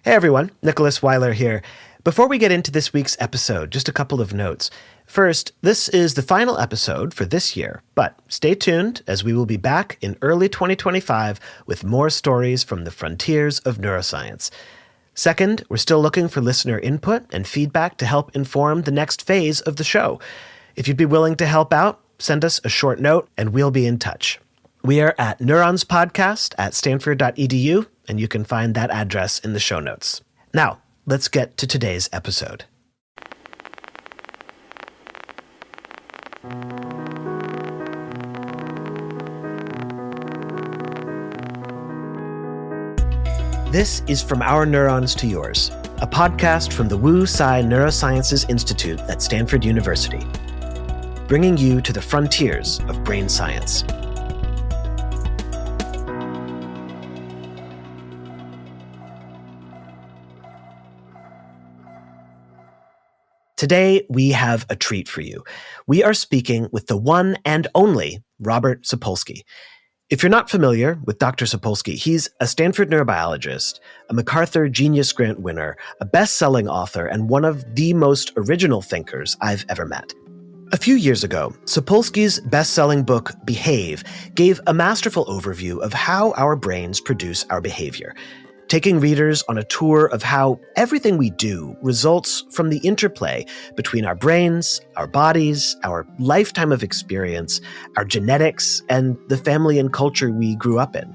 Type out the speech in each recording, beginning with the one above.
Hey everyone, Nicholas Weiler here. Before we get into this week's episode, just a couple of notes. First, this is the final episode for this year, but stay tuned as we will be back in early 2025 with more stories from the frontiers of neuroscience. Second, we're still looking for listener input and feedback to help inform the next phase of the show. If you'd be willing to help out, send us a short note and we'll be in touch. We are at neuronspodcast@stanford.edu, and you can find that address in the show notes. Now, let's get to today's episode. This is From Our Neurons to Yours, a podcast from the Wu Tsai Neurosciences Institute at Stanford University, bringing you to the frontiers of brain science. Today, we have a treat for you. We are speaking with the one and only Robert Sapolsky. If you're not familiar with Dr. Sapolsky, he's a Stanford neurobiologist, a MacArthur Genius Grant winner, a best-selling author, and one of the most original thinkers I've ever met. A few years ago, Sapolsky's best-selling book, Behave, gave a masterful overview of how our brains produce our behavior, taking readers on a tour of how everything we do results from the interplay between our brains, our bodies, our lifetime of experience, our genetics, and the family and culture we grew up in.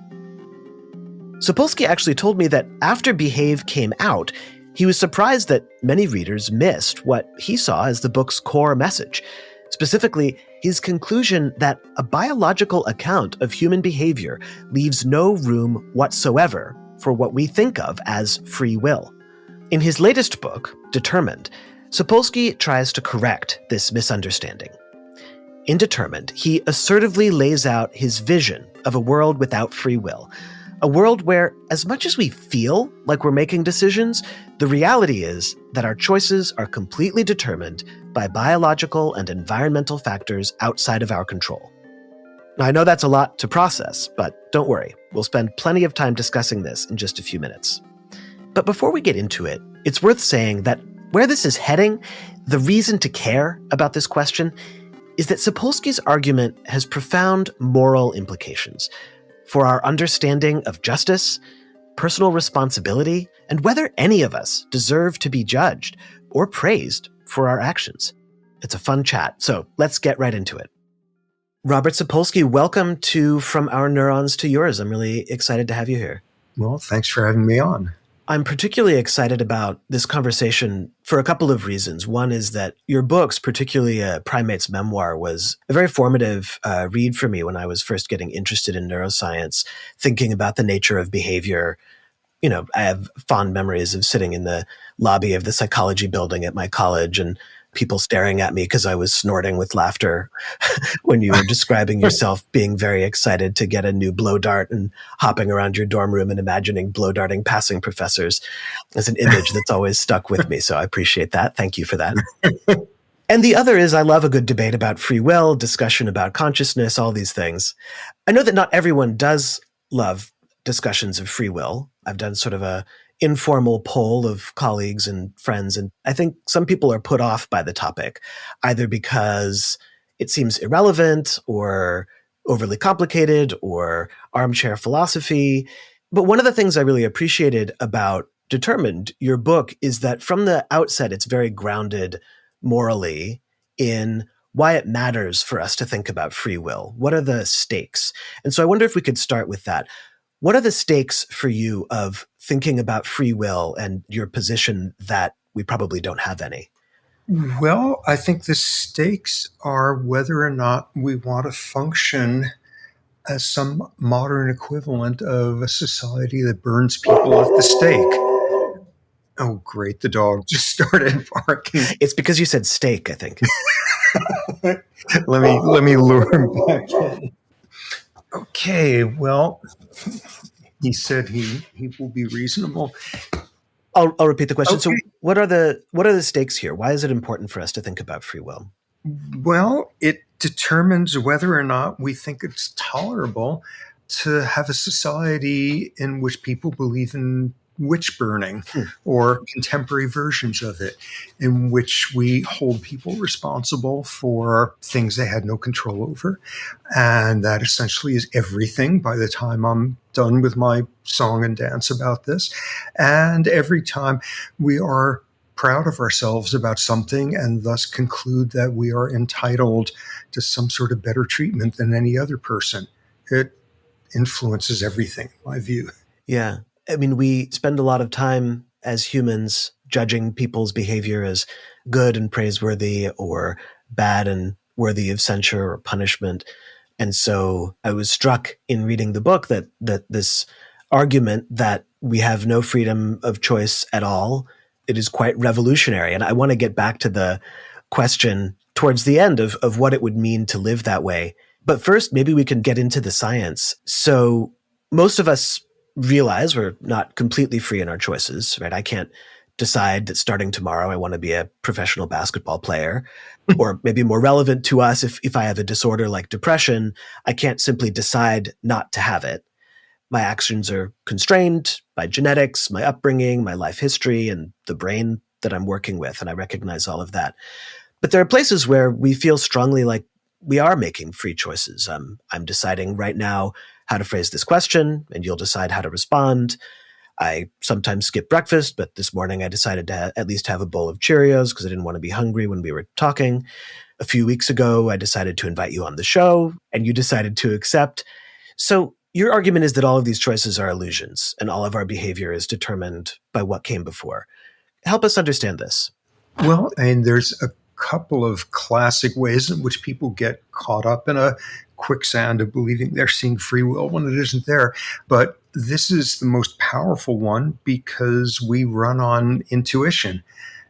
Sapolsky actually told me that after Behave came out, he was surprised that many readers missed what he saw as the book's core message, specifically his conclusion that a biological account of human behavior leaves no room whatsoever for what we think of as free will. In his latest book, Determined, Sapolsky tries to correct this misunderstanding. In Determined, he assertively lays out his vision of a world without free will, a world where, as much as we feel like we're making decisions, the reality is that our choices are completely determined by biological and environmental factors outside of our control. Now, I know that's a lot to process, but don't worry. We'll spend plenty of time discussing this in just a few minutes. But before we get into it, it's worth saying that where this is heading, the reason to care about this question is that Sapolsky's argument has profound moral implications for our understanding of justice, personal responsibility, and whether any of us deserve to be judged or praised for our actions. It's a fun chat, so let's get right into it. Robert Sapolsky, welcome to From Our Neurons to Yours. I'm really excited to have you here. Well, thanks for having me on. I'm particularly excited about this conversation for a couple of reasons. One is that your books, particularly Primate's Memoir, was a very formative read for me when I was first getting interested in neuroscience, thinking about the nature of behavior. You know, I have fond memories of sitting in the lobby of the psychology building at my college and people staring at me because I was snorting with laughter when you were describing yourself being very excited to get a new blow dart and hopping around your dorm room and imagining blow darting passing professors as an image that's always stuck with me. So I appreciate that. Thank you for that. And the other is I love a good debate about free will, discussion about consciousness, all these things. I know that not everyone does love discussions of free will. I've done sort of a informal poll of colleagues and friends, and I think some people are put off by the topic, either because it seems irrelevant or overly complicated or armchair philosophy. But one of the things I really appreciated about Determined, your book, is that from the outset, it's very grounded morally in why it matters for us to think about free will. What are the stakes? And so I wonder if we could start with that. What are the stakes for you of thinking about free will and your position that we probably don't have any? Well, I think the stakes are whether or not we want to function as some modern equivalent of a society that burns people at the stake. Oh, great. The dog just started barking. It's because you said steak, I think. Let me lure him back in. Okay, well, he said he will be reasonable. I'll repeat the question. Okay. So what are the stakes here? Why is it important for us to think about free will? Well, it determines whether or not we think it's tolerable to have a society in which people believe in witch burning or contemporary versions of it, in which we hold people responsible for things they had no control over. And that essentially is everything by the time I'm done with my song and dance about this. And every time we are proud of ourselves about something and thus conclude that we are entitled to some sort of better treatment than any other person, it influences everything, in my view. Yeah. I mean, we spend a lot of time as humans judging people's behavior as good and praiseworthy or bad and worthy of censure or punishment. And so I was struck in reading the book that this argument that we have no freedom of choice at all, it is quite revolutionary. And I want to get back to the question towards the end of what it would mean to live that way. But first, maybe we can get into the science. So most of us realize we're not completely free in our choices, right? I can't decide that starting tomorrow I want to be a professional basketball player. Or maybe more relevant to us, if I have a disorder like depression, I can't simply decide not to have it. My actions are constrained by genetics, my upbringing, my life history, and the brain that I'm working with, and I recognize all of that. But there are places where we feel strongly like we are making free choices. I'm deciding right now how to phrase this question, and you'll decide how to respond. I sometimes skip breakfast, but this morning I decided to at least have a bowl of Cheerios because I didn't want to be hungry when we were talking. A few weeks ago, I decided to invite you on the show, and you decided to accept. So your argument is that all of these choices are illusions, and all of our behavior is determined by what came before. Help us understand this. Well, and there's a couple of classic ways in which people get caught up in a quicksand of believing they're seeing free will when it isn't there. But this is the most powerful one because we run on intuition.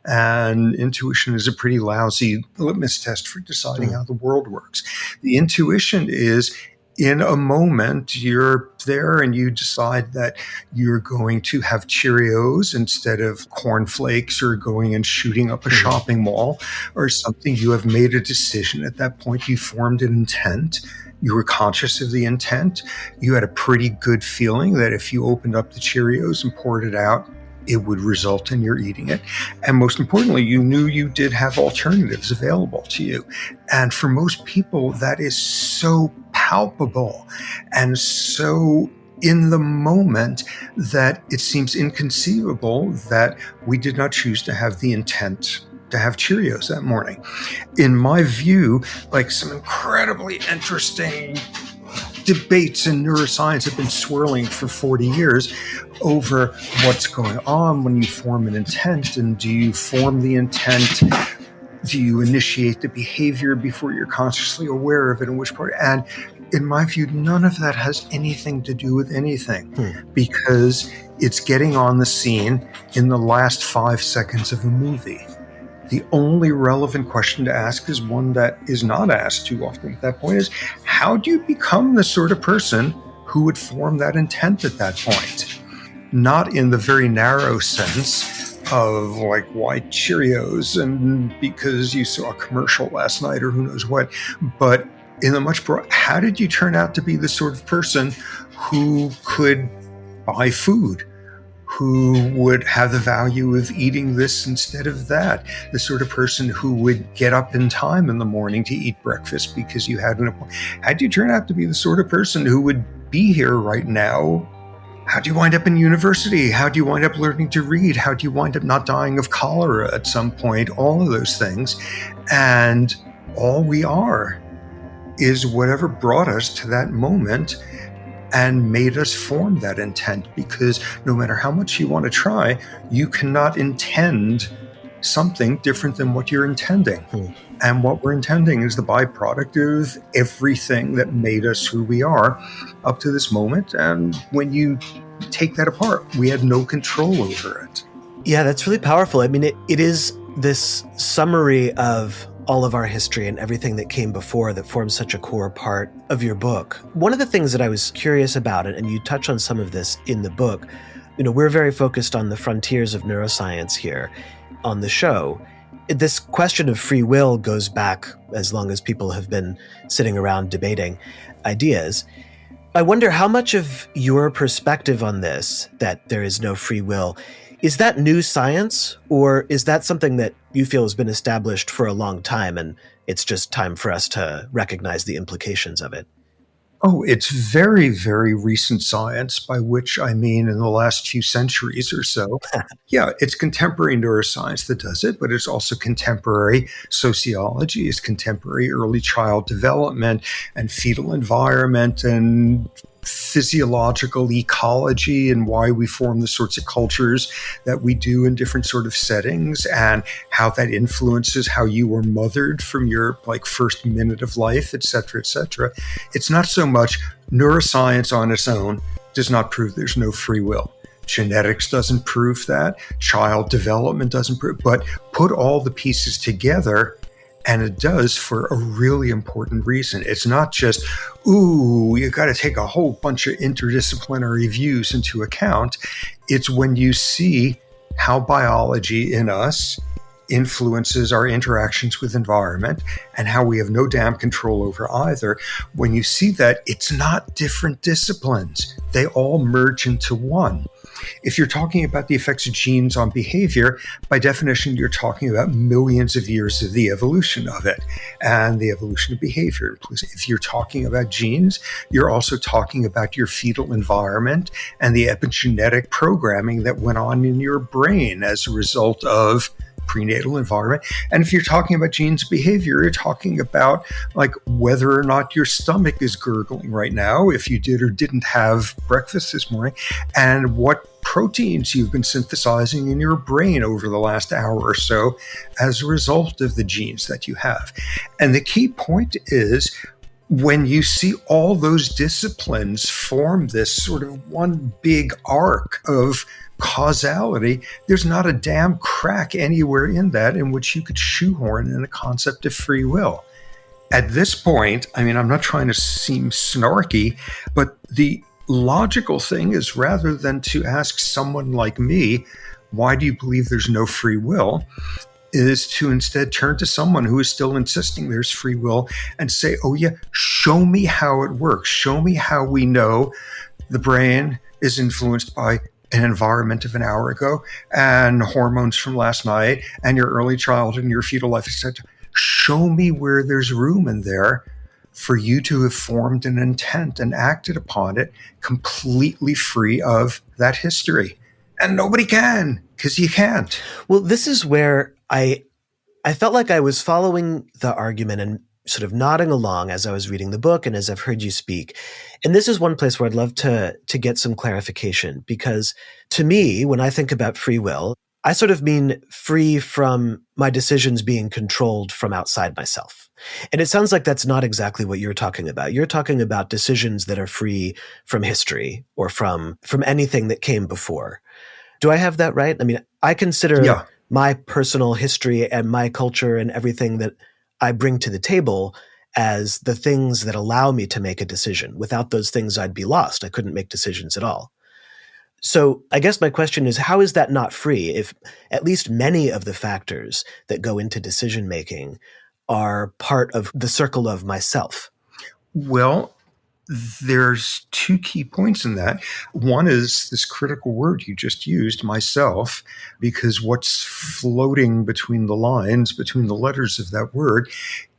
And intuition is a pretty lousy litmus test for deciding how the world works. The intuition is, in a moment, you're there and you decide that you're going to have Cheerios instead of cornflakes, or going and shooting up a shopping mall or something. You have made a decision. At that point, you formed an intent. You were conscious of the intent. You had a pretty good feeling that if you opened up the Cheerios and poured it out, it would result in your eating it. And most importantly, you knew you did have alternatives available to you. And for most people, that is so palpable and so in the moment that it seems inconceivable that we did not choose to have the intent to have Cheerios that morning. In my view, like, some incredibly interesting debates in neuroscience have been swirling for 40 years over what's going on when you form an intent, and do you form the intent? Do you initiate the behavior before you're consciously aware of it, in which part? And in my view, none of that has anything to do with anything, because it's getting on the scene in the last 5 seconds of a movie. The only relevant question to ask is one that is not asked too often at that point: is how do you become the sort of person who would form that intent at that point? Not in the very narrow sense of like, why Cheerios and because you saw a commercial last night or who knows what, but in the much broader, how did you turn out to be the sort of person who could buy food, who would have the value of eating this instead of that, the sort of person who would get up in time in the morning to eat breakfast because you had an appointment? How do you turn out to be the sort of person who would be here right now? How do you wind up in university? How do you wind up learning to read? How do you wind up not dying of cholera at some point? All of those things. And all we are is whatever brought us to that moment and made us form that intent, because no matter how much you want to try, you cannot intend something different than what you're intending. And what we're intending is the byproduct of everything that made us who we are up to this moment. And when you take that apart, we had no control over it. Yeah, that's really powerful. I mean, it is this summary of all of our history and everything that came before that forms such a core part of your book. One of the things that I was curious about, and you touch on some of this in the book, we're very focused on the frontiers of neuroscience here on the show. This question of free will goes back as long as people have been sitting around debating ideas. I wonder how much of your perspective on this, that there is no free will, is that new science, or is that something that you feel has been established for a long time and it's just time for us to recognize the implications of it? Oh, it's very, very recent science, by which I mean in the last few centuries or so. Yeah, it's contemporary neuroscience that does it, but it's also contemporary sociology, it's contemporary early child development and fetal environment and physiological ecology and why we form the sorts of cultures that we do in different sort of settings and how that influences how you were mothered from your first minute of life, et cetera, et cetera. It's not so much neuroscience on its own does not prove there's no free will. Genetics doesn't prove that. Child development doesn't prove, but put all the pieces together, and it does for a really important reason. It's not just, ooh, you got to take a whole bunch of interdisciplinary views into account. It's when you see how biology in us influences our interactions with environment and how we have no damn control over either. When you see that, it's not different disciplines. They all merge into one. If you're talking about the effects of genes on behavior, by definition, you're talking about millions of years of the evolution of it and the evolution of behavior. If you're talking about genes, you're also talking about your fetal environment and the epigenetic programming that went on in your brain as a result of prenatal environment. And if you're talking about genes behavior, you're talking about whether or not your stomach is gurgling right now, if you did or didn't have breakfast this morning, and what proteins you've been synthesizing in your brain over the last hour or so as a result of the genes that you have. And the key point is, when you see all those disciplines form this sort of one big arc of causality, there's not a damn crack anywhere in that in which you could shoehorn in a concept of free will. At this point, I mean, I'm not trying to seem snarky, but the logical thing is, rather than to ask someone like me, why do you believe there's no free will, is to instead turn to someone who is still insisting there's free will and say, oh yeah, show me how it works. Show me how we know the brain is influenced by an environment of an hour ago and hormones from last night and your early childhood and your fetal life, etc. Show me where there's room in there for you to have formed an intent and acted upon it completely free of that history. And nobody can, because you can't. Well, this is where I felt like I was following the argument and sort of nodding along as I was reading the book and as I've heard you speak. And this is one place where I'd love to get some clarification, because to me, when I think about free will, I sort of mean free from my decisions being controlled from outside myself. And it sounds like that's not exactly what you're talking about. You're talking about decisions that are free from history or from anything that came before. Do I have that right? I mean, I consider my personal history and my culture and everything that I bring to the table as the things that allow me to make a decision. Without those things, I'd be lost. I couldn't make decisions at all. So I guess my question is, how is that not free if at least many of the factors that go into decision making are part of the circle of myself? Well, there's two key points in that. One is this critical word you just used, myself, because what's floating between the lines, between the letters of that word,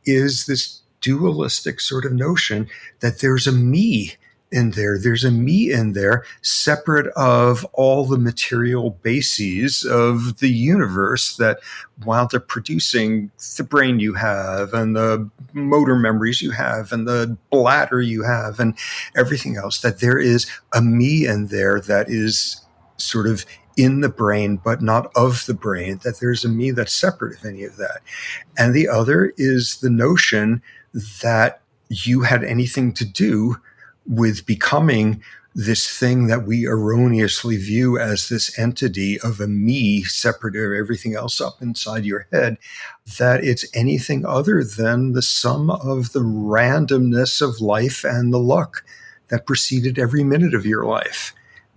is this dualistic sort of notion that there's a me in there. There's a me in there separate of all the material bases of the universe that wound up producing the brain you have and the motor memories you have and the bladder you have and everything else, that there is a me in there that is sort of in the brain, but not of the brain, that there's a me that's separate of any of that. And the other is the notion that you had anything to do with becoming this thing that we erroneously view as this entity of a me separate of everything else up inside your head, that it's anything other than the sum of the randomness of life and the luck that preceded every minute of your life.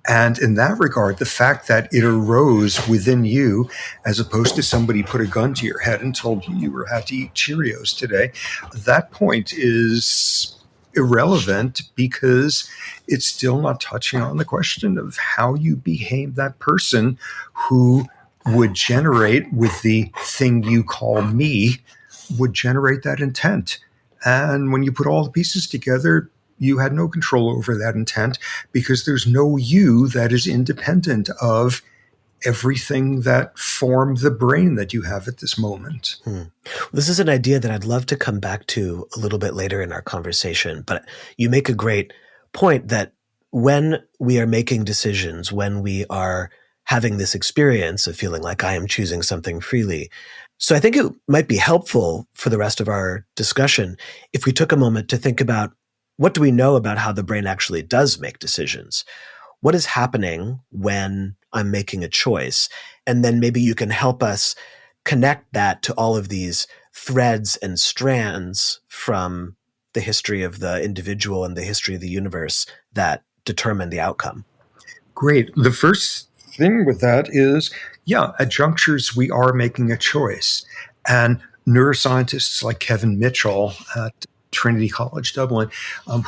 And in that regard, the fact that it arose within you, as opposed to somebody put a gun to your head and told you you were had to eat Cheerios today, that point is irrelevant because it's still not touching on the question of how you behave that person who would generate with the thing you call me, would generate that intent. And when you put all the pieces together, you had no control over that intent because there's no you that is independent of everything that formed the brain that you have at this moment. This is an idea that I'd love to come back to a little bit later in our conversation, but you make a great point that when we are making decisions, when we are having this experience of feeling like I am choosing something freely. So I think it might be helpful for the rest of our discussion if we took a moment to think about what do we know about how the brain actually does make decisions? What is happening when I'm making a choice? And then maybe you can help us connect that to all of these threads and strands from the history of the individual and the history of the universe that determine the outcome. Great. The first thing with that is, at junctures, we are making a choice. And neuroscientists like Kevin Mitchell at Trinity College Dublin,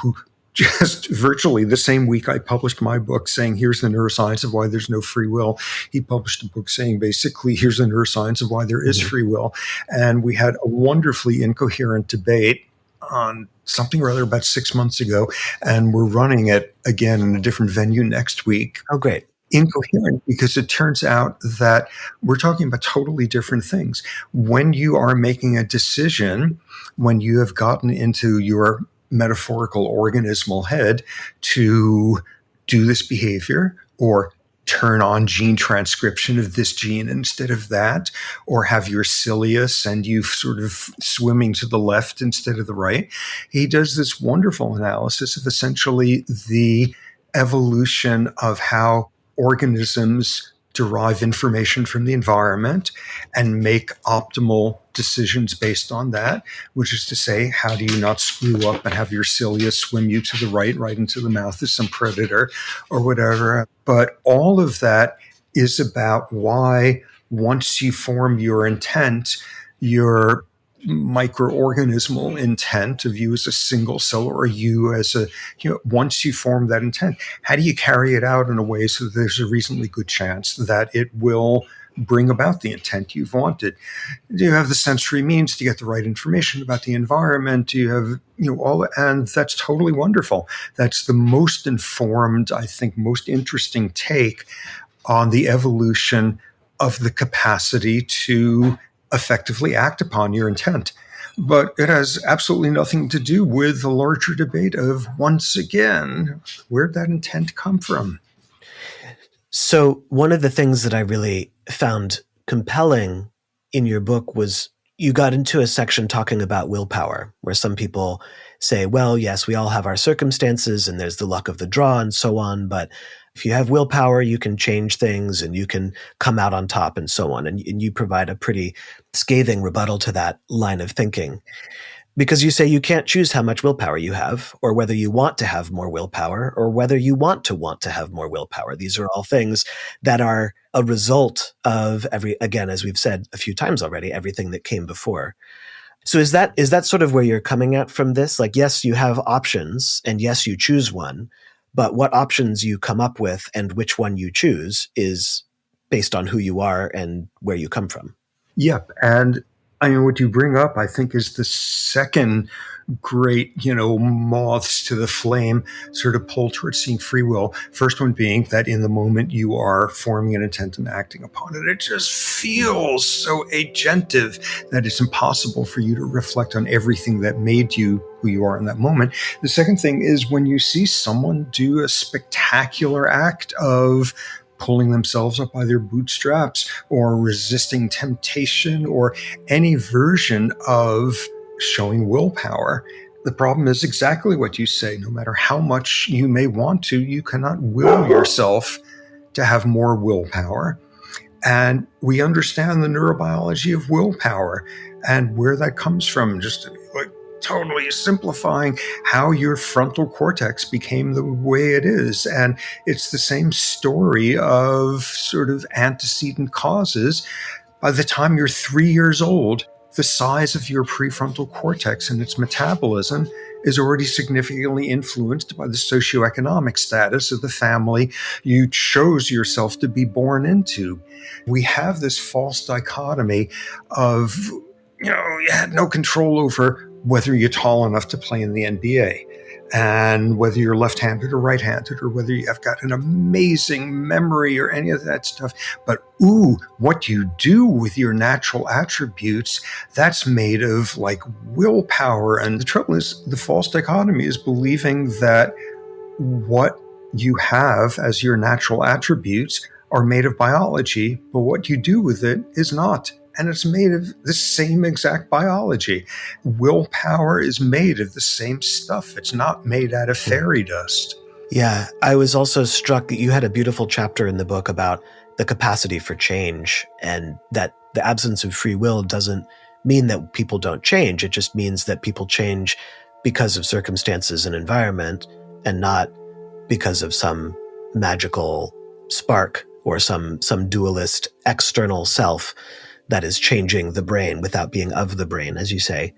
who just virtually the same week I published my book saying, here's the neuroscience of why there's no free will, he published a book saying, basically, here's the neuroscience of why there is free will. And we had a wonderfully incoherent debate on something or other about 6 months ago, and we're running it again in a different venue next week. Oh, great. Incoherent because it turns out that we're talking about totally different things. When you are making a decision, when you have gotten into your metaphorical organismal head to do this behavior or turn on gene transcription of this gene instead of that, or have your cilia send you sort of swimming to the left instead of the right. He does this wonderful analysis of essentially the evolution of how organisms derive information from the environment and make optimal decisions based on that, which is to say, how do you not screw up and have your cilia swim you to the right into the mouth of some predator or whatever. But all of that is about why once you form your intent, your microorganismal intent of you as a single cell or you as once you form that intent, how do you carry it out in a way so that there's a reasonably good chance that it will bring about the intent you've wanted? Do you have the sensory means to get the right information about the environment? Do you have, all, and that's totally wonderful. That's the most informed, I think, most interesting take on the evolution of the capacity to effectively act upon your intent. But it has absolutely nothing to do with the larger debate of, once again, where'd that intent come from? So one of the things that I really found compelling in your book was you got into a section talking about willpower, where some people say, well, yes, we all have our circumstances and there's the luck of the draw and so on, but if you have willpower, you can change things and you can come out on top and so on. And you provide a pretty scathing rebuttal to that line of thinking. Because you say you can't choose how much willpower you have, or whether you want to have more willpower, or whether you want to have more willpower. These are all things that are a result of again, as we've said a few times already, everything that came before. So is that sort of where you're coming at from this? Like, yes, you have options, and yes, you choose one, but what options you come up with and which one you choose is based on who you are and where you come from. Yep. And I mean, what you bring up, I think, is the second great, moths to the flame sort of pull towards seeing free will. First one being that in the moment you are forming an intent and acting upon it, it just feels so agentive that it's impossible for you to reflect on everything that made you who you are in that moment. The second thing is when you see someone do a spectacular act of pulling themselves up by their bootstraps or resisting temptation or any version of showing willpower. The problem is exactly what you say. No matter how much you may want to, you cannot will yourself to have more willpower. And we understand the neurobiology of willpower and where that comes from, just like totally simplifying how your frontal cortex became the way it is. And it's the same story of sort of antecedent causes. By the time you're 3 years old, the size of your prefrontal cortex and its metabolism is already significantly influenced by the socioeconomic status of the family you chose yourself to be born into. We have this false dichotomy of, you had no control over whether you're tall enough to play in the NBA, and whether you're left-handed or right-handed, or whether you have got an amazing memory or any of that stuff. But what you do with your natural attributes, that's made of like willpower. And the trouble is, the false dichotomy is believing that what you have as your natural attributes are made of biology, but what you do with it is not. And it's made of the same exact biology. Willpower is made of the same stuff. It's not made out of fairy dust. Yeah, I was also struck that you had a beautiful chapter in the book about the capacity for change, and that the absence of free will doesn't mean that people don't change. It just means that people change because of circumstances and environment, and not because of some magical spark or some dualist external self that is changing the brain without being of the brain, as you say.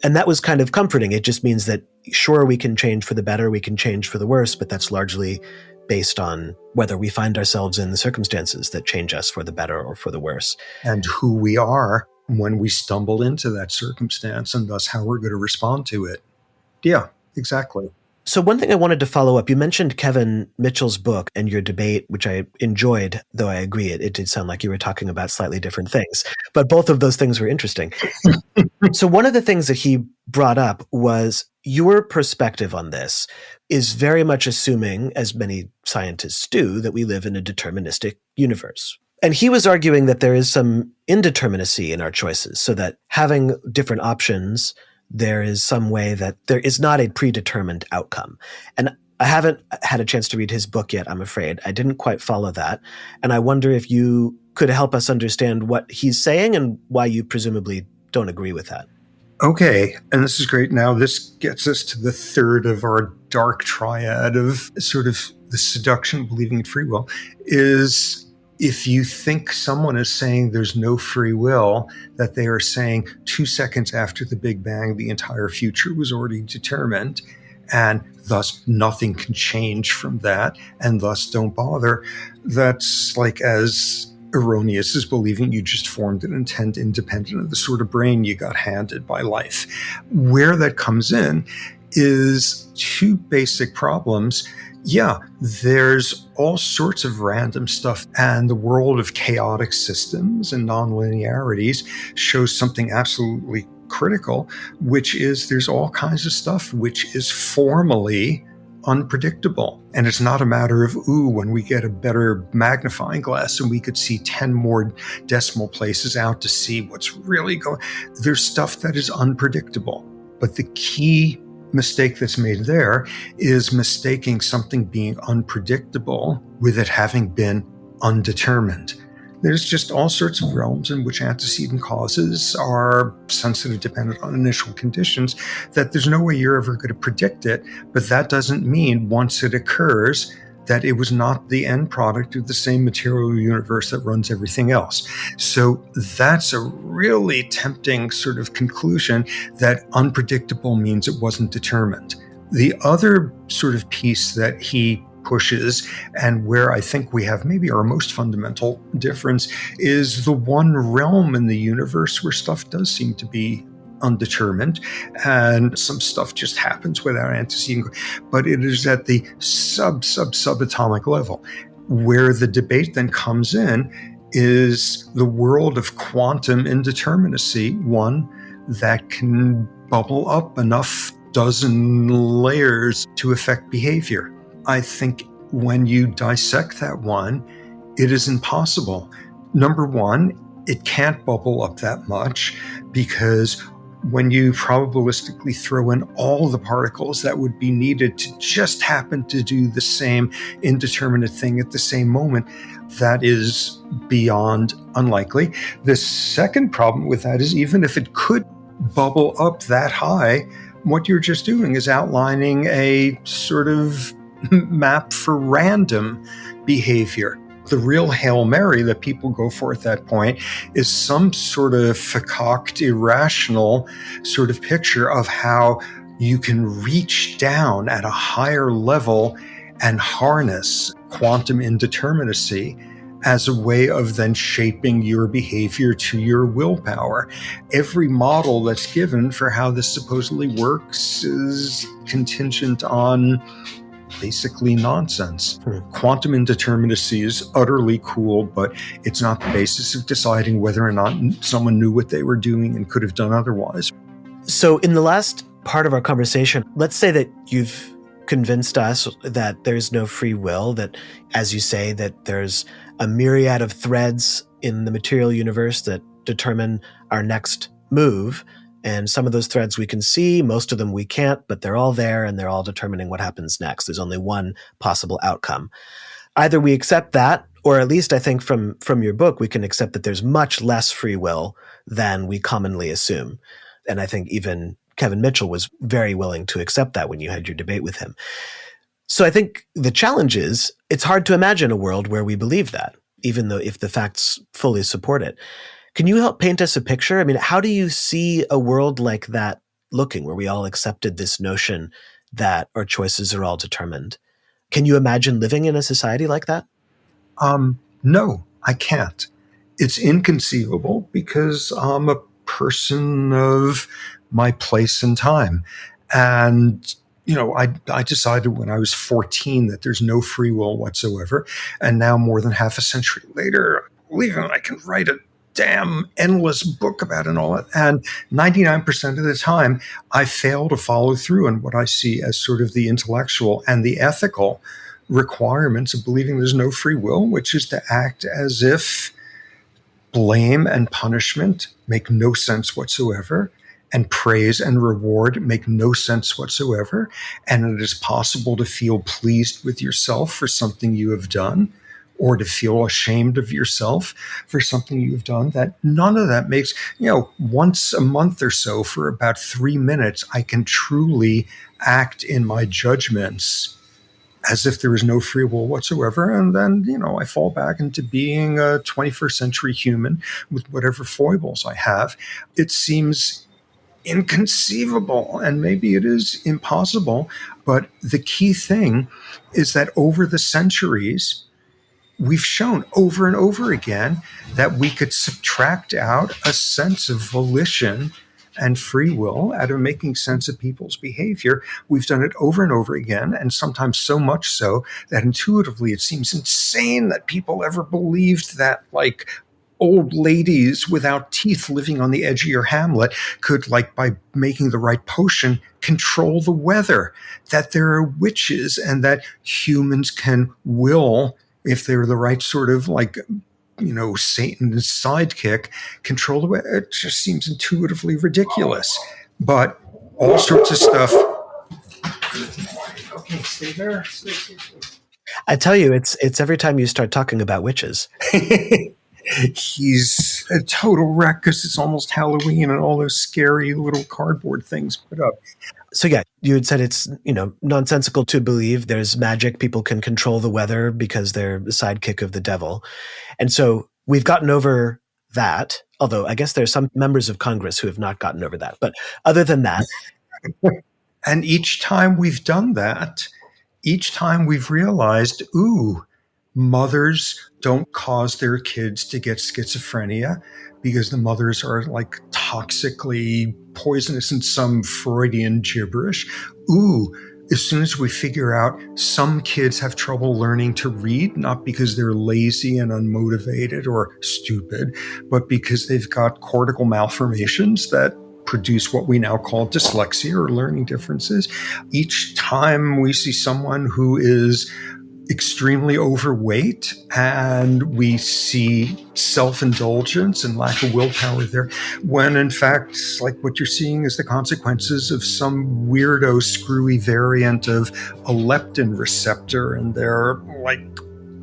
And that was kind of comforting. It just means that, sure, we can change for the better, we can change for the worse, but that's largely based on whether we find ourselves in the circumstances that change us for the better or for the worse. And who we are when we stumble into that circumstance, and thus how we're going to respond to it. Yeah, exactly. So one thing I wanted to follow up, you mentioned Kevin Mitchell's book and your debate, which I enjoyed, though I agree it did sound like you were talking about slightly different things. But both of those things were interesting. So one of the things that he brought up was your perspective on this is very much assuming, as many scientists do, that we live in a deterministic universe. And he was arguing that there is some indeterminacy in our choices, so that having different options, there is some way that there is not a predetermined outcome. And I haven't had a chance to read his book yet, I'm afraid. I didn't quite follow that. And I wonder if you could help us understand what he's saying and why you presumably don't agree with that. Okay, and this is great. Now this gets us to the third of our dark triad of sort of the seduction, believing in free will, is if you think someone is saying there's no free will, that they are saying 2 seconds after the Big Bang, the entire future was already determined, and thus nothing can change from that, and thus don't bother. That's like as erroneous as believing you just formed an intent independent of the sort of brain you got handed by life. Where that comes in is two basic problems. Yeah, there's all sorts of random stuff, and the world of chaotic systems and nonlinearities shows something absolutely critical, which is there's all kinds of stuff which is formally unpredictable. And it's not a matter of, when we get a better magnifying glass and we could see 10 more decimal places out to see what's really going. There's stuff that is unpredictable. But the key mistake that's made there is mistaking something being unpredictable with it having been undetermined. There's just all sorts of realms in which antecedent causes are sensitive, dependent on initial conditions, that there's no way you're ever going to predict it. But that doesn't mean once it occurs that it was not the end product of the same material universe that runs everything else. So that's a really tempting sort of conclusion, that unpredictable means it wasn't determined. The other sort of piece that he pushes, and where I think we have maybe our most fundamental difference, is the one realm in the universe where stuff does seem to be undetermined, and some stuff just happens without antecedent. But it is at the subatomic level. Where the debate then comes in is the world of quantum indeterminacy, one that can bubble up enough dozen layers to affect behavior. I think when you dissect that one, it is impossible. Number one, it can't bubble up that much, because when you probabilistically throw in all the particles that would be needed to just happen to do the same indeterminate thing at the same moment, that is beyond unlikely. The second problem with that is, even if it could bubble up that high, what you're just doing is outlining a sort of map for random behavior. The real Hail Mary that people go for at that point is some sort of facocked, irrational sort of picture of how you can reach down at a higher level and harness quantum indeterminacy as a way of then shaping your behavior to your willpower. Every model that's given for how this supposedly works is contingent on basically nonsense. Quantum indeterminacy is utterly cool, but it's not the basis of deciding whether or not someone knew what they were doing and could have done otherwise. So in the last part of our conversation, let's say that you've convinced us that there's no free will, that, as you say, that there's a myriad of threads in the material universe that determine our next move. And some of those threads we can see, most of them we can't, but they're all there and they're all determining what happens next. There's only one possible outcome. Either we accept that, or at least I think from your book, we can accept that there's much less free will than we commonly assume. And I think even Kevin Mitchell was very willing to accept that when you had your debate with him. So I think the challenge is it's hard to imagine a world where we believe that, even though if the facts fully support it. Can you help paint us a picture? I mean, how do you see a world like that looking, where we all accepted this notion that our choices are all determined? Can you imagine living in a society like that? No, I can't. It's inconceivable because I'm a person of my place and time. And, I decided when I was 14 that there's no free will whatsoever. And now more than half a century later, I believe I can write a damn endless book about it and all that. And 99% of the time, I fail to follow through on what I see as sort of the intellectual and the ethical requirements of believing there's no free will, which is to act as if blame and punishment make no sense whatsoever, and praise and reward make no sense whatsoever, and it is possible to feel pleased with yourself for something you have done, or to feel ashamed of yourself for something you've done. That none of that makes, once a month or so for about 3 minutes, I can truly act in my judgments as if there is no free will whatsoever. And then, I fall back into being a 21st century human with whatever foibles I have. It seems inconceivable, and maybe it is impossible. But the key thing is that over the centuries, we've shown over and over again that we could subtract out a sense of volition and free will out of making sense of people's behavior. We've done it over and over again, and sometimes so much so that intuitively it seems insane that people ever believed that, old ladies without teeth living on the edge of your hamlet could, by making the right potion, control the weather, that there are witches, and that humans can will, if they're the right sort of Satan's sidekick, control the way. It just seems intuitively ridiculous. But all sorts of stuff. Okay, stay there. Stay. I tell you, it's every time you start talking about witches. He's a total wreck because it's almost Halloween and all those scary little cardboard things put up. So yeah, you had said it's, nonsensical to believe there's magic. People can control the weather because they're the sidekick of the devil. And so we've gotten over that, although I guess there's some members of Congress who have not gotten over that. But other than that. And each time we've done that, each time we've realized, mothers don't cause their kids to get schizophrenia because the mothers are toxically poisonous in some Freudian gibberish. As soon as we figure out some kids have trouble learning to read, not because they're lazy and unmotivated or stupid, but because they've got cortical malformations that produce what we now call dyslexia or learning differences. Each time we see someone who is extremely overweight and we see self-indulgence and lack of willpower there, when in fact, what you're seeing is the consequences of some weirdo screwy variant of a leptin receptor and their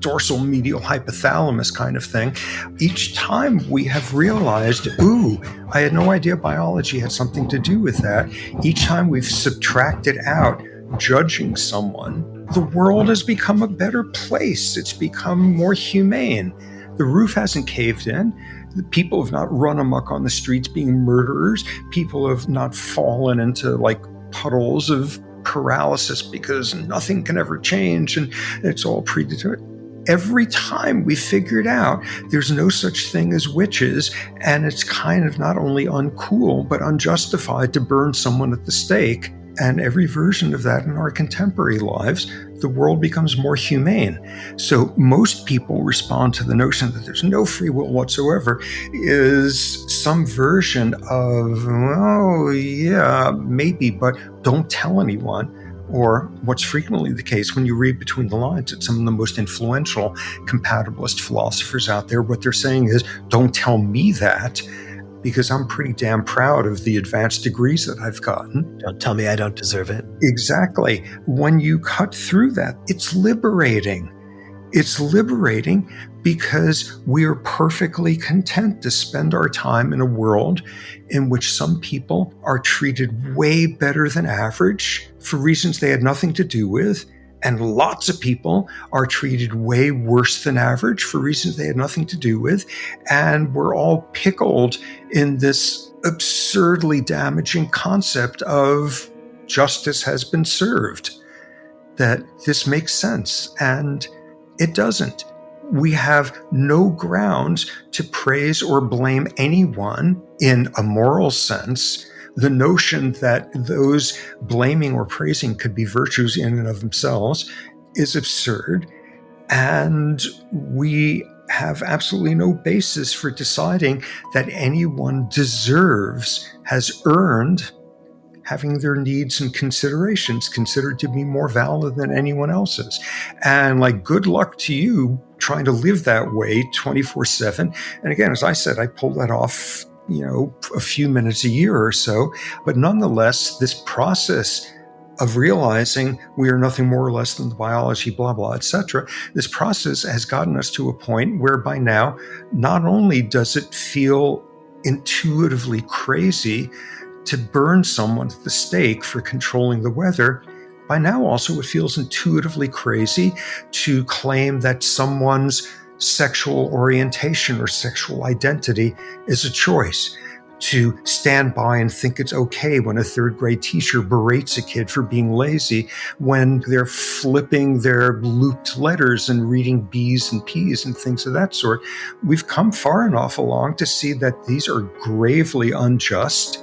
dorsal medial hypothalamus kind of thing. Each time we have realized, I had no idea biology had something to do with that. Each time we've subtracted out judging someone the world has become a better place. It's become more humane. The roof hasn't caved in. The people have not run amok on the streets being murderers. People have not fallen into like puddles of paralysis because nothing can ever change and it's all predetermined. Every time we figured out there's no such thing as witches, and it's kind of not only uncool but unjustified to burn someone at the stake. And every version of that in our contemporary lives, the world becomes more humane. So most people respond to the notion that there's no free will whatsoever is some version of, oh, yeah, maybe, but don't tell anyone. Or what's frequently the case when you read between the lines at some of the most influential compatibilist philosophers out there, what they're saying is, don't tell me that, because I'm pretty damn proud of the advanced degrees that I've gotten. Don't tell me I don't deserve it. Exactly. When you cut through that, it's liberating. It's liberating because we are perfectly content to spend our time in a world in which some people are treated way better than average for reasons they had nothing to do with, and lots of people are treated way worse than average for reasons they had nothing to do with, and we're all pickled in this absurdly damaging concept of justice has been served, that this makes sense, and it doesn't. We have no grounds to praise or blame anyone in a moral sense. The notion that those blaming or praising could be virtues in and of themselves is absurd. And we have absolutely no basis for deciding that anyone deserves, has earned, having their needs and considerations considered to be more valid than anyone else's. And like, good luck to you trying to live that way 24/7. And again, as I said, I pull that off, a few minutes a year or so. But nonetheless, this process of realizing we are nothing more or less than the biology, blah, blah, etc. This process has gotten us to a point where by now, not only does it feel intuitively crazy to burn someone at the stake for controlling the weather, by now also it feels intuitively crazy to claim that someone's sexual orientation or sexual identity is a choice, to stand by and think it's okay when a third grade teacher berates a kid for being lazy when they're flipping their looped letters and reading B's and P's and things of that sort. We've come far enough along to see that these are gravely unjust.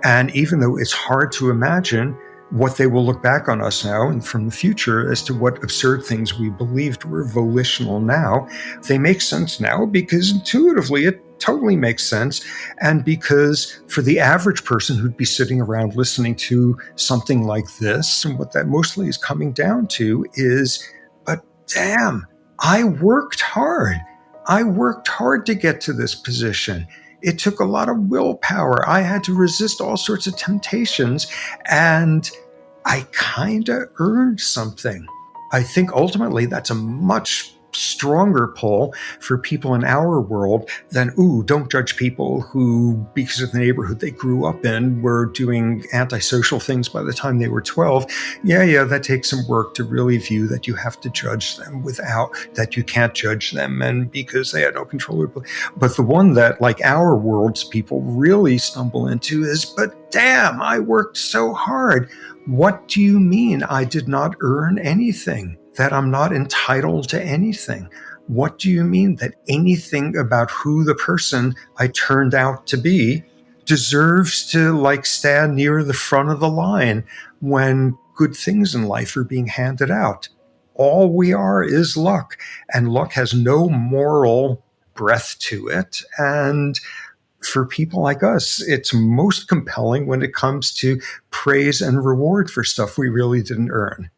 And even though it's hard to imagine what they will look back on us now and from the future as to what absurd things we believed were volitional now, they make sense now because intuitively it totally makes sense. And because for the average person who'd be sitting around listening to something like this, and what that mostly is coming down to is, but damn, I worked hard. I worked hard to get to this position. It took a lot of willpower. I had to resist all sorts of temptations, and I kind of earned something. I think ultimately that's a much stronger pull for people in our world than, don't judge people who, because of the neighborhood they grew up in, were doing antisocial things by the time they were 12. Yeah, that takes some work to really view that you have to judge them without, that you can't judge them, and because they had no control. But the one that, like our world's people really stumble into is, but damn, I worked so hard. What do you mean I did not earn anything? That I'm not entitled to anything? What do you mean that anything about who the person I turned out to be deserves to stand near the front of the line when good things in life are being handed out? All we are is luck, and luck has no moral breath to it. And for people like us, it's most compelling when it comes to praise and reward for stuff we really didn't earn.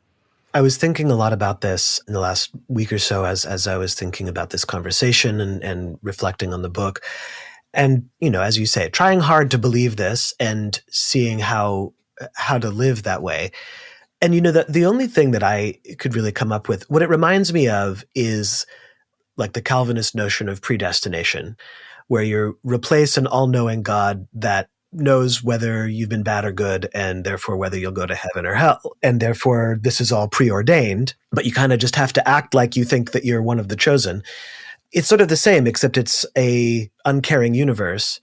I was thinking a lot about this in the last week or so as I was thinking about this conversation and reflecting on the book. And, as you say, trying hard to believe this and seeing how to live that way. And, the only thing that I could really come up with, what it reminds me of is like the Calvinist notion of predestination, where you replace an all-knowing God that knows whether you've been bad or good, and therefore whether you'll go to heaven or hell. And therefore this is all preordained, but you kind of just have to act like you think that you're one of the chosen. It's sort of the same, except it's a uncaring universe.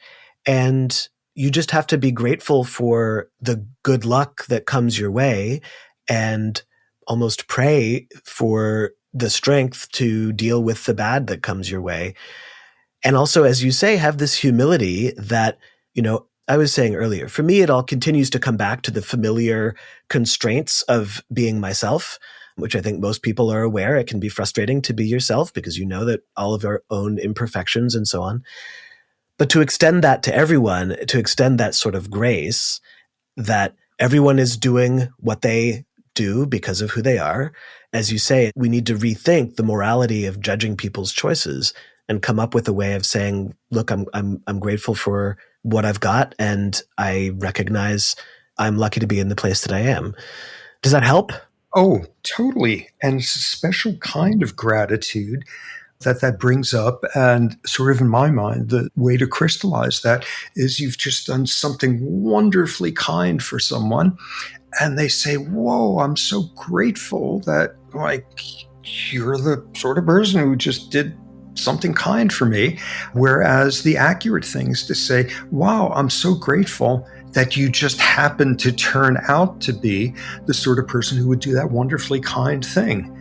And you just have to be grateful for the good luck that comes your way and almost pray for the strength to deal with the bad that comes your way. And also, as you say, have this humility that, I was saying earlier, for me, it all continues to come back to the familiar constraints of being myself, which I think most people are aware. It can be frustrating to be yourself because you know that all of our own imperfections and so on. But to extend that to everyone, to extend that sort of grace that everyone is doing what they do because of who they are. As you say, we need to rethink the morality of judging people's choices and come up with a way of saying, look, I'm grateful for what I've got, and I recognize I'm lucky to be in the place that I am. Does that help? Oh, totally. And it's a special kind of gratitude that brings up. And sort of in my mind, the way to crystallize that is you've just done something wonderfully kind for someone. And they say, whoa, I'm so grateful that you're the sort of person who just did something kind for me. Whereas the accurate thing is to say, wow, I'm so grateful that you just happened to turn out to be the sort of person who would do that wonderfully kind thing.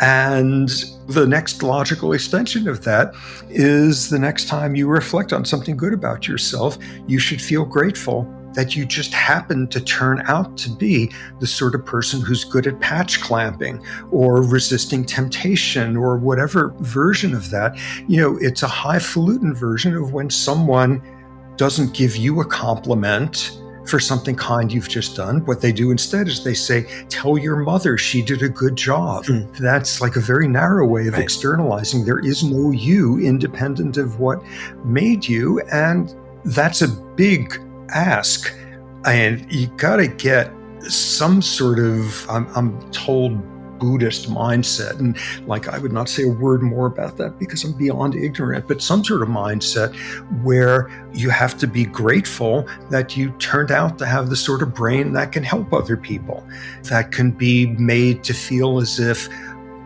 And the next logical extension of that is the next time you reflect on something good about yourself, you should feel grateful that you just happened to turn out to be the sort of person who's good at patch clamping or resisting temptation or whatever version of that. It's a highfalutin version of when someone doesn't give you a compliment for something kind you've just done. What they do instead is they say, tell your mother she did a good job. That's like a very narrow way of externalizing. There is no you independent of what made you. And that's a big ask. And you got to get some sort of, I'm told, Buddhist mindset. And I would not say a word more about that because I'm beyond ignorant, but some sort of mindset where you have to be grateful that you turned out to have the sort of brain that can help other people, that can be made to feel as if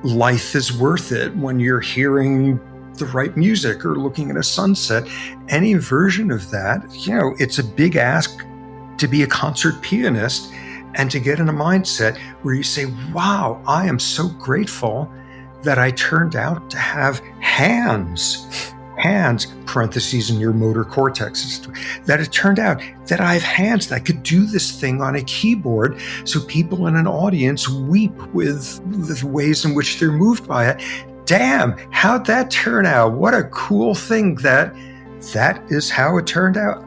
life is worth it when you're hearing the right music or looking at a sunset. Any version of that, it's a big ask to be a concert pianist and to get in a mindset where you say, wow, I am so grateful that I turned out to have hands, parentheses in your motor cortex, that it turned out that I have hands that could do this thing on a keyboard so people in an audience weep with the ways in which they're moved by it. Damn, how'd that turn out? What a cool thing that is how it turned out.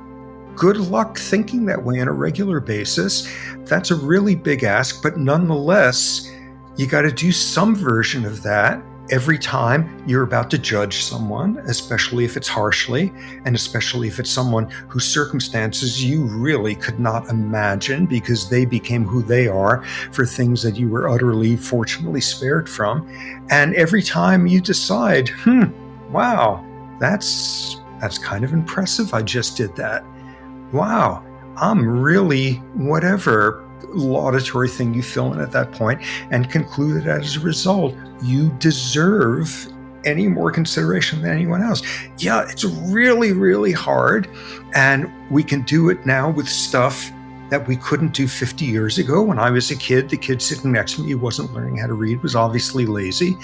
Good luck thinking that way on a regular basis. That's a really big ask, but nonetheless, you got to do some version of that every time you're about to judge someone, especially if it's harshly, and especially if it's someone whose circumstances you really could not imagine because they became who they are for things that you were utterly fortunately spared from. And every time you decide, wow, that's kind of impressive. I just did that. Wow, I'm really whatever laudatory thing you fill in at that point, and conclude that as a result, you deserve any more consideration than anyone else. Yeah, it's really, really hard. And we can do it now with stuff that we couldn't do 50 years ago. When I was a kid, the kid sitting next to me who wasn't learning how to read was obviously lazy.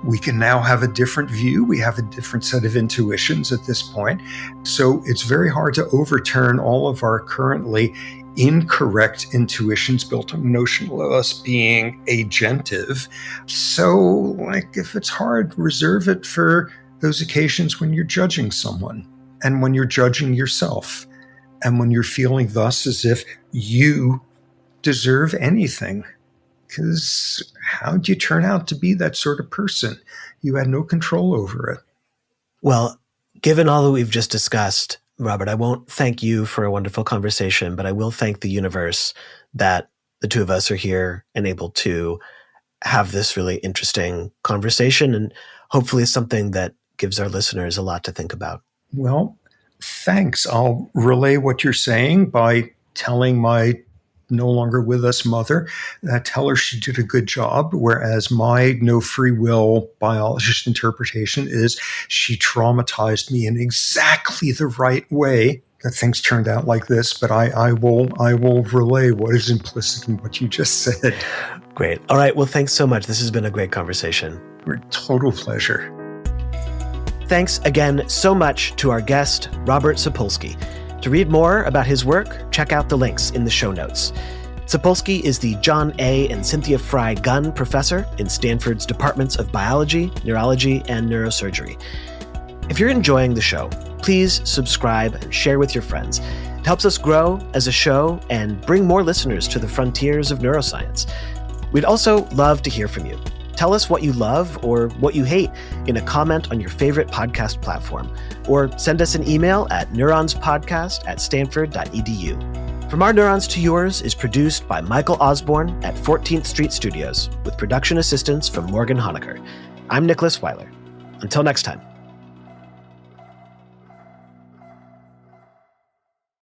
We can now have a different view. We have a different set of intuitions at this point. So it's very hard to overturn all of our currently incorrect intuitions built on the notion of us being agentive. So, if it's hard, reserve it for those occasions when you're judging someone and when you're judging yourself and when you're feeling thus as if you deserve anything. Because how'd you turn out to be that sort of person? You had no control over it. Well, given all that we've just discussed, Robert, I won't thank you for a wonderful conversation, but I will thank the universe that the two of us are here and able to have this really interesting conversation, and hopefully something that gives our listeners a lot to think about. Well, Thanks. I'll relay what you're saying by telling my no longer with us mother, tell her she did a good job, whereas my no free will biologist interpretation is she traumatized me in exactly the right way that things turned out like this. But I will relay what is implicit in what you just said. Great. All right. Well, thanks so much. This has been a great conversation. Total pleasure. Thanks again so much to our guest, Robert Sapolsky. To read more about his work, check out the links in the show notes. Sapolsky is the John A. and Cynthia Fry Gunn Professor in Stanford's Departments of Biology, Neurology, and Neurosurgery. If you're enjoying the show, please subscribe and share with your friends. It helps us grow as a show and bring more listeners to the frontiers of neuroscience. We'd also love to hear from you. Tell us what you love or what you hate in a comment on your favorite podcast platform, or send us an email at neuronspodcast@stanford.edu. From Our Neurons to Yours is produced by Michael Osborne at 14th Street Studios, with production assistance from Morgan Honecker. I'm Nicholas Weiler. Until next time.